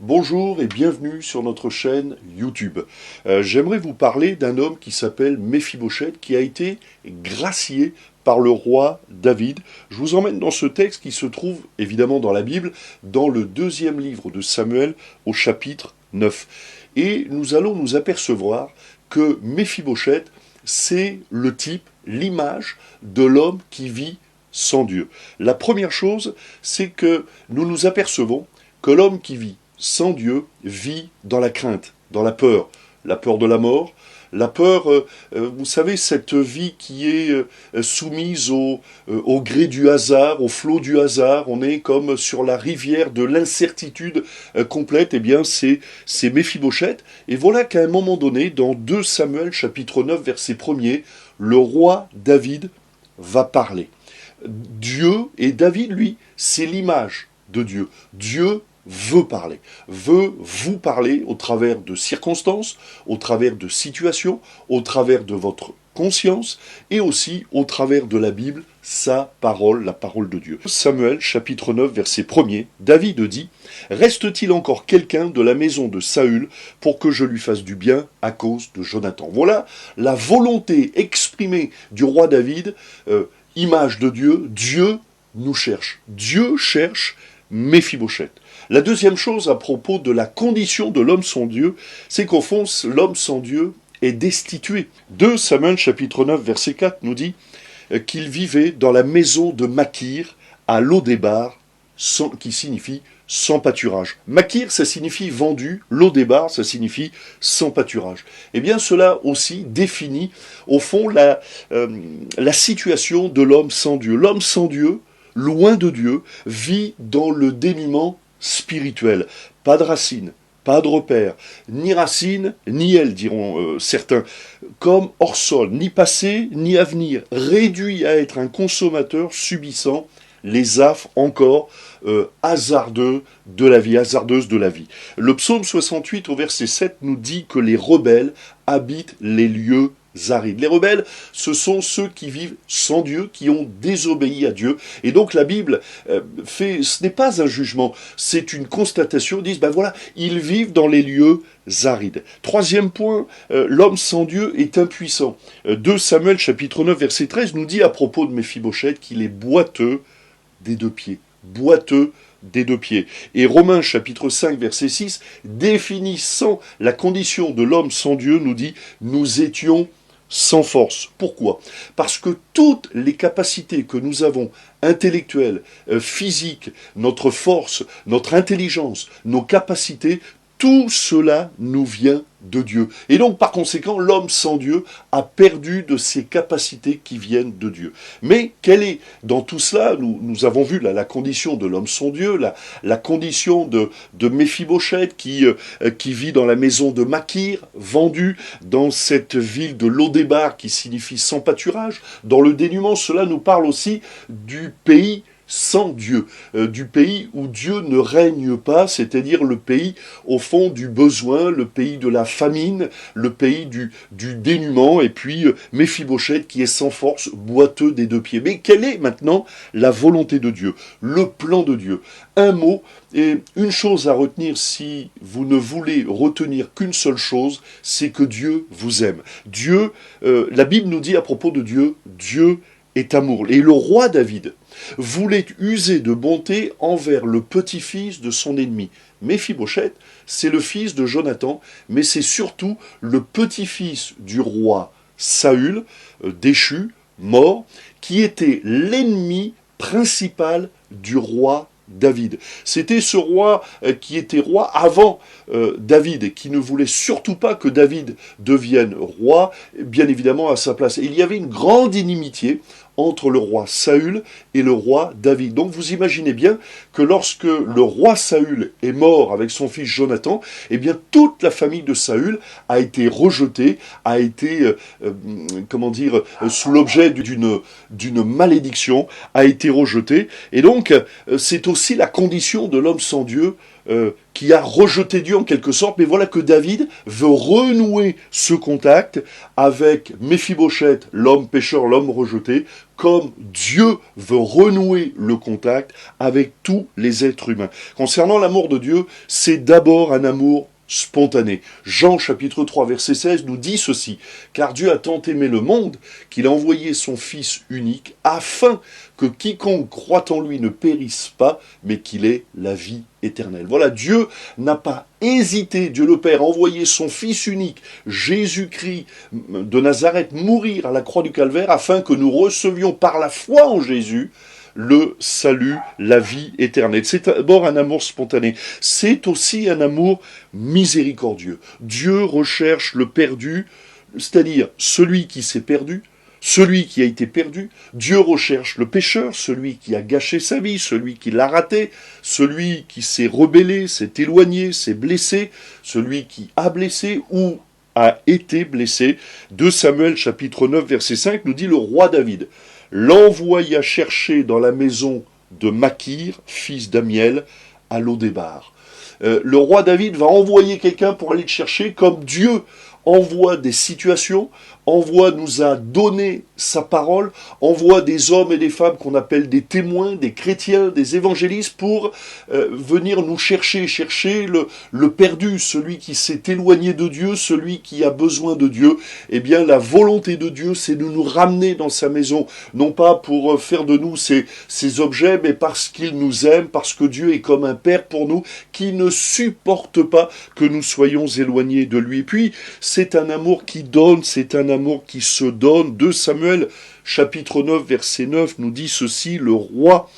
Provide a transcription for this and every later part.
Bonjour et bienvenue sur notre chaîne YouTube. J'aimerais vous parler d'un homme qui s'appelle Méphibosheth, qui a été gracié par le roi David. Je vous emmène dans ce texte qui se trouve évidemment dans la Bible, dans le deuxième livre de Samuel au chapitre 9. Et nous allons nous apercevoir que Méphibosheth, c'est le type, l'image de l'homme qui vit sans Dieu. La première chose, c'est que nous nous apercevons que l'homme qui vit sans Dieu vit dans la crainte, dans la peur de la mort, la peur, vous savez, cette vie qui est soumise au gré du hasard, au flot du hasard, on est comme sur la rivière de l'incertitude complète, eh bien c'est Méphibosheth. Et voilà qu'à un moment donné, dans 2 Samuel chapitre 9, verset 1er, le roi David va parler. Dieu, et David, lui, c'est l'image de Dieu. Dieu veut parler, veut vous parler au travers de circonstances, au travers de situations, au travers de votre conscience et aussi au travers de la Bible, sa parole, la parole de Dieu. Samuel chapitre 9 verset 1er, David dit « Reste-t-il encore quelqu'un de la maison de Saül pour que je lui fasse du bien à cause de Jonathan ?» Voilà la volonté exprimée du roi David, image de Dieu, Dieu nous cherche. Dieu cherche Méphibosheth. La deuxième chose à propos de la condition de l'homme sans Dieu, c'est qu'au fond, l'homme sans Dieu est destitué. 2 Samuel chapitre 9 verset 4 nous dit qu'il vivait dans la maison de Makir à Lodébar, qui signifie sans pâturage. Makir, ça signifie vendu, Lodébar, ça signifie sans pâturage. Eh bien, cela aussi définit, au fond, la situation de l'homme sans Dieu. L'homme sans Dieu, loin de Dieu, vit dans le dénuement spirituel. Pas de racines, pas de repères, ni racines, ni ailes, diront certains, comme hors sol, ni passé, ni avenir, réduit à être un consommateur subissant les affres encore hasardeuses de la vie. Le psaume 68 au verset 7 nous dit que les rebelles habitent les lieux arides. Les rebelles, ce sont ceux qui vivent sans Dieu, qui ont désobéi à Dieu. Et donc la Bible ce n'est pas un jugement, c'est une constatation. Ils disent, ben voilà, ils vivent dans les lieux arides. Troisième point, l'homme sans Dieu est impuissant. 2 Samuel chapitre 9 verset 13 nous dit à propos de Méphibosheth qu'il est boiteux des deux pieds. Boiteux des deux pieds. Et Romains chapitre 5 verset 6, définissant la condition de l'homme sans Dieu, nous dit « Nous étions sans force ». Pourquoi ? Parce que toutes les capacités que nous avons, intellectuelles, physiques, notre force, notre intelligence, nos capacités, tout cela nous vient de Dieu. Et donc, par conséquent, l'homme sans Dieu a perdu de ses capacités qui viennent de Dieu. Mais quelle est, dans tout cela, nous avons vu là, la condition de l'homme sans Dieu, la condition de Méphibosheth qui vit dans la maison de Makir, vendu dans cette ville de Lodébar qui signifie sans pâturage. Dans le dénuement, cela nous parle aussi du pays sans Dieu, du pays où Dieu ne règne pas, c'est-à-dire le pays au fond du besoin, le pays de la famine, le pays du dénuement, et puis Méphibosheth qui est sans force, boiteux des deux pieds. Mais quelle est maintenant la volonté de Dieu, le plan de Dieu? Un mot, et une chose à retenir si vous ne voulez retenir qu'une seule chose, c'est que Dieu vous aime. Dieu, la Bible nous dit à propos de Dieu, Dieu est amour. Et le roi David voulait user de bonté envers le petit-fils de son ennemi. Méphibosheth, c'est le fils de Jonathan, mais c'est surtout le petit-fils du roi Saül, déchu, mort, qui était l'ennemi principal du roi David. C'était ce roi qui était roi avant David et qui ne voulait surtout pas que David devienne roi, bien évidemment à sa place. Et il y avait une grande inimitié entre le roi Saül et le roi David. Donc vous imaginez bien que lorsque le roi Saül est mort avec son fils Jonathan, eh bien toute la famille de Saül a été rejetée, a été, sous l'objet d'une malédiction, a été rejetée. Et donc c'est aussi la condition de l'homme sans Dieu qui a rejeté Dieu en quelque sorte, mais voilà que David veut renouer ce contact avec Méphibosheth, l'homme pécheur, l'homme rejeté, comme Dieu veut renouer le contact avec tous les êtres humains. Concernant l'amour de Dieu, c'est d'abord un amour spontané. Jean chapitre 3 verset 16 nous dit ceci: car Dieu a tant aimé le monde qu'il a envoyé son Fils unique afin que quiconque croit en lui ne périsse pas, mais qu'il ait la vie éternelle. Voilà, Dieu n'a pas hésité, Dieu le Père, a envoyé son Fils unique, Jésus-Christ de Nazareth, mourir à la croix du Calvaire afin que nous recevions par la foi en Jésus le salut, la vie éternelle. C'est d'abord un amour spontané. C'est aussi un amour miséricordieux. Dieu recherche le perdu, c'est-à-dire celui qui s'est perdu, celui qui a été perdu. Dieu recherche le pécheur, celui qui a gâché sa vie, celui qui l'a raté, celui qui s'est rebellé, s'est éloigné, s'est blessé, celui qui a blessé ou a été blessé. 2 Samuel chapitre 9 verset 5 nous dit: le roi David l'envoya chercher dans la maison de Makir, fils d'Amiel, à Lodébar. Le roi David va envoyer quelqu'un pour aller le chercher, comme Dieu envoie des situations, nous a donné sa parole, envoie des hommes et des femmes qu'on appelle des témoins, des chrétiens, des évangélistes pour venir nous chercher le perdu, celui qui s'est éloigné de Dieu, celui qui a besoin de Dieu. Eh bien, la volonté de Dieu, c'est de nous ramener dans sa maison, non pas pour faire de nous ses objets, mais parce qu'il nous aime, parce que Dieu est comme un père pour nous, qui ne supporte pas que nous soyons éloignés de lui. Puis, c'est un amour qui donne, c'est un amour qui se donne. 2 Samuel, chapitre 9, verset 9, nous dit ceci: le roi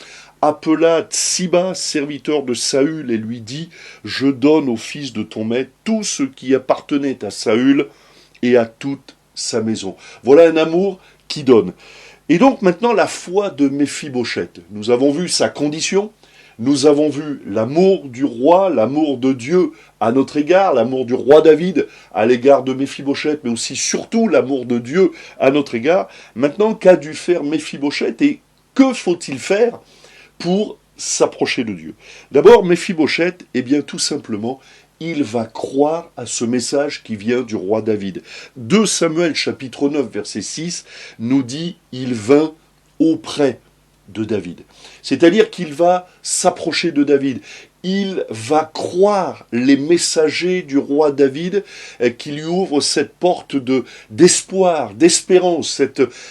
appela Tsiba, serviteur de Saül, et lui dit: je donne au fils de ton maître tout ce qui appartenait à Saül et à toute sa maison. Voilà un amour qui donne. Et donc maintenant la foi de Méphibosheth. Nous avons vu sa condition, nous avons vu l'amour du roi, l'amour de Dieu à notre égard, l'amour du roi David à l'égard de Méphibosheth, mais aussi surtout l'amour de Dieu à notre égard. Maintenant, qu'a dû faire Méphibosheth et que faut-il faire pour s'approcher de Dieu? D'abord, Méphibosheth, eh bien tout simplement, il va croire à ce message qui vient du roi David. 2 Samuel chapitre 9 verset 6 nous dit: il vint auprès de David. C'est-à-dire qu'il va s'approcher de David. Il va croire les messagers du roi David qui lui ouvrent cette porte d'espoir, d'espérance,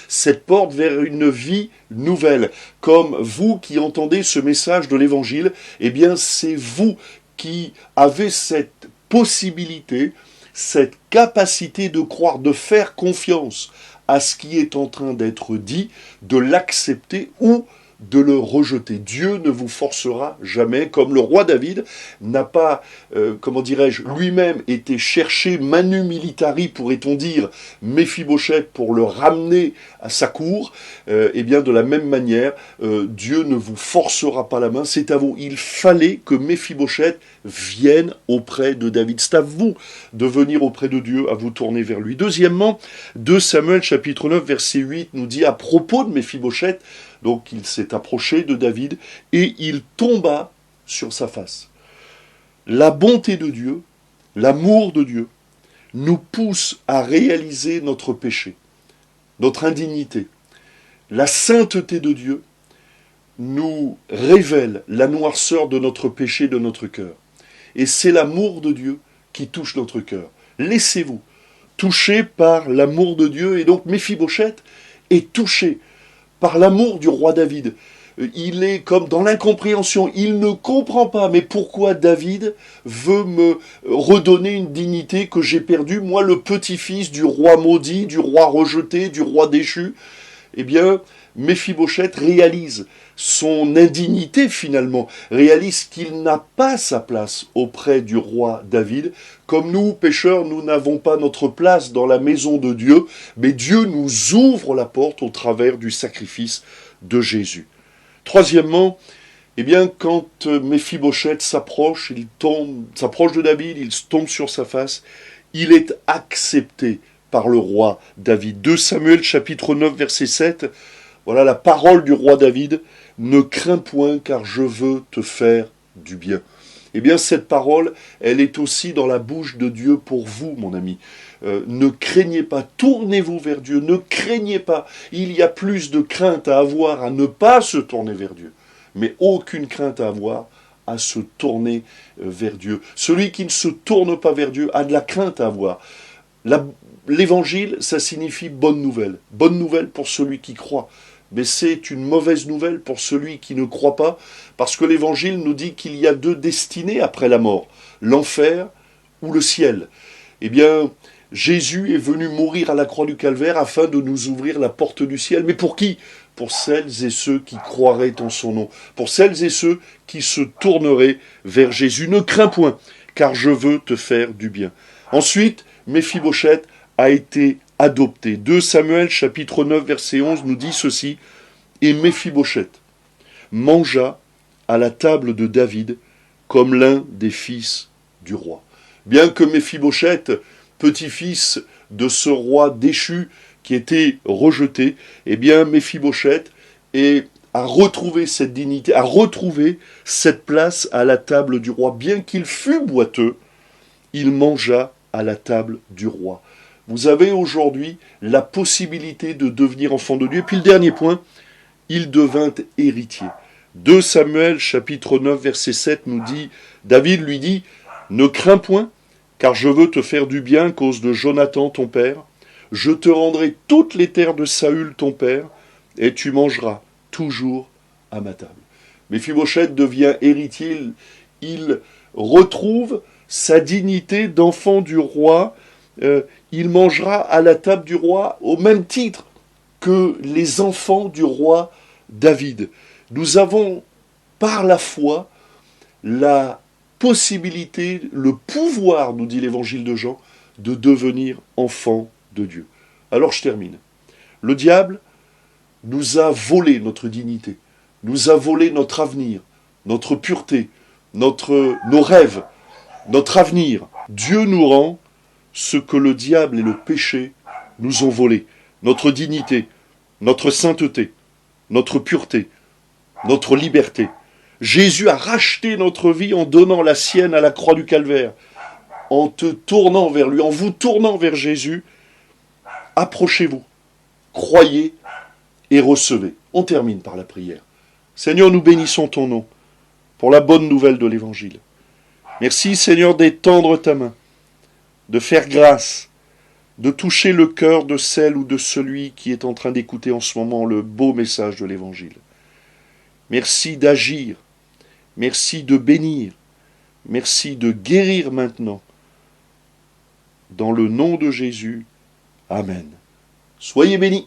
cette porte vers une vie nouvelle. Comme vous qui entendez ce message de l'Évangile, eh bien c'est vous qui avez cette possibilité, cette capacité de croire, de faire confiance à ce qui est en train d'être dit, de l'accepter ou de le rejeter. Dieu ne vous forcera jamais, comme le roi David n'a pas, lui-même été chercher manu militari, pourrait-on dire, Méphibosheth pour le ramener à sa cour. Eh bien, de la même manière, Dieu ne vous forcera pas la main, c'est à vous. Il fallait que Méphibosheth vienne auprès de David. C'est à vous de venir auprès de Dieu, à vous tourner vers lui. Deuxièmement, 2 Samuel chapitre 9 verset 8 nous dit à propos de Méphibosheth, donc il s'est approché de David et il tomba sur sa face. La bonté de Dieu, l'amour de Dieu, nous pousse à réaliser notre péché, notre indignité. La sainteté de Dieu nous révèle la noirceur de notre péché, de notre cœur. Et c'est l'amour de Dieu qui touche notre cœur. Laissez-vous toucher par l'amour de Dieu. Et donc Méphibosheth est touché par l'amour du roi David. Il est comme dans l'incompréhension, il ne comprend pas, mais pourquoi David veut me redonner une dignité que j'ai perdue, moi le petit-fils du roi maudit, du roi rejeté, du roi déchu? Eh bien, Méphibosheth réalise son indignité finalement, réalise qu'il n'a pas sa place auprès du roi David. Comme nous, pécheurs, nous n'avons pas notre place dans la maison de Dieu, mais Dieu nous ouvre la porte au travers du sacrifice de Jésus. Troisièmement, eh bien, quand Méphibosheth s'approche de David, il tombe sur sa face, il est accepté par le roi David. 2 Samuel chapitre 9 verset 7, voilà la parole du roi David: ne crains point car je veux te faire du bien. Eh bien, cette parole, elle est aussi dans la bouche de Dieu pour vous, mon ami. Ne craignez pas, tournez-vous vers Dieu, ne craignez pas. Il y a plus de crainte à avoir à ne pas se tourner vers Dieu, mais aucune crainte à avoir à se tourner vers Dieu. Celui qui ne se tourne pas vers Dieu a de la crainte à avoir. L'évangile, ça signifie bonne nouvelle. Bonne nouvelle pour celui qui croit. Mais c'est une mauvaise nouvelle pour celui qui ne croit pas, parce que l'évangile nous dit qu'il y a deux destinées après la mort, l'enfer ou le ciel. Eh bien, Jésus est venu mourir à la croix du Calvaire afin de nous ouvrir la porte du ciel. Mais pour qui? Pour celles et ceux qui croiraient en son nom, pour celles et ceux qui se tourneraient vers Jésus. Ne crains point, car je veux te faire du bien. Ensuite, Méphibosheth a été adopté. 2 Samuel chapitre 9 verset 11 nous dit ceci: et Méphibosheth mangea à la table de David comme l'un des fils du roi. Bien que Méphibosheth, petit-fils de ce roi déchu qui était rejeté, eh bien Méphibosheth a retrouvé cette dignité, a retrouvé cette place à la table du roi. Bien qu'il fût boiteux, il mangea à la table du roi. Vous avez aujourd'hui la possibilité de devenir enfant de Dieu. Et puis le dernier point, il devint héritier. 2 Samuel chapitre 9 verset 7 nous dit, David lui dit, ne crains point, car je veux te faire du bien à cause de Jonathan ton père. Je te rendrai toutes les terres de Saül ton père, et tu mangeras toujours à ma table. Méphibosheth devient héritier, il retrouve sa dignité d'enfant du roi, il mangera à la table du roi au même titre que les enfants du roi David. Nous avons par la foi la possibilité, le pouvoir, nous dit l'évangile de Jean, de devenir enfant de Dieu. Alors je termine. Le diable nous a volé notre dignité, nous a volé notre avenir, notre pureté, nos rêves, notre avenir. Dieu nous rend ce que le diable et le péché nous ont volé. Notre dignité, notre sainteté, notre pureté, notre liberté. Jésus a racheté notre vie en donnant la sienne à la croix du Calvaire. En te tournant vers lui, en vous tournant vers Jésus, approchez-vous, croyez et recevez. On termine par la prière. Seigneur, nous bénissons ton nom pour la bonne nouvelle de l'Évangile. Merci Seigneur d'étendre ta main, de faire grâce, de toucher le cœur de celle ou de celui qui est en train d'écouter en ce moment le beau message de l'Évangile. Merci d'agir, merci de bénir, merci de guérir maintenant. Dans le nom de Jésus, Amen. Soyez bénis.